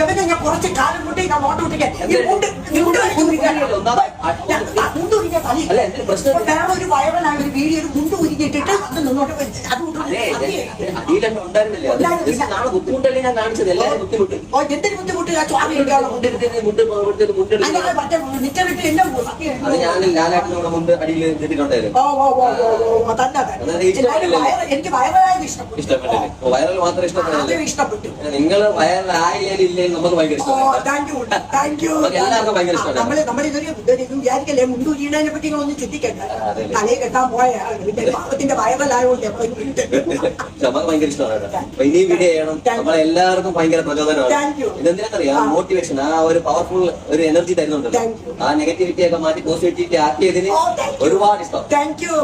എവനെ ഞാൻ കുറച്ച് കാലം കൊണ്ട് ഞാൻ നോട്ട് വിട്ടിക്കാൻ വേറെ ഒരു വയറലായ ഒരു വീഡിയോ ഒരു മുണ്ട് ഉരുക്കിയിട്ടിട്ട് അത് നിന്നോട്ട് ബുദ്ധിമുട്ടല്ലേ ഞാൻ കാണിച്ചത് എല്ലാവരും ബുദ്ധിമുട്ട് എന്തൊരു ബുദ്ധിമുട്ട് നിറ്റവിട്ട് എന്നെ അത് ഞാൻ ലാലാട്ടിനോട് മുമ്പ് അടിയിൽ കിട്ടിയിട്ടുണ്ടായിരുന്നു. എനിക്ക് വയറലായത് ഇഷ്ടപ്പെട്ടു. ഇഷ്ടപ്പെട്ടില്ലേ? വയറൽ മാത്രം ഇഷ്ടപ്പെട്ടില്ല. ഇഷ്ടപ്പെട്ടു. നിങ്ങൾ വയറലായില്ലേ നമുക്ക് ഭയങ്കര ഇഷ്ടമാണ്. എല്ലാവർക്കും ഭയങ്കര ഇഷ്ടമാണ്. നമ്മളിതൊരു വിചാരിക്കല്ലേ മുണ്ടു ചീണതിനെ പറ്റി ഒന്ന് ചിന്തിക്കണ്ട. തലയെ കെട്ടാൻ പോയ പാവത്തിന്റെ വയറലായോണ്ട് നമുക്ക് ഭയങ്കര ഇഷ്ടമാണ്. അപ്പൊ ഇനി വീഡിയോ ചെയ്യണം. നമ്മളെല്ലാവർക്കും ഭയങ്കര പ്രചോദനമാണ്. ഇതെന്തിനറിയാം മോട്ടിവേഷൻ, ആ ഒരു പവർഫുൾ ഒരു എനർജി തരുന്നുണ്ട്. ആ നെഗറ്റിവിറ്റി ഒക്കെ മാറ്റി പോസിറ്റിവിറ്റി ആക്കിയതിന് ഒരുപാട് ഇഷ്ടം. Thank you.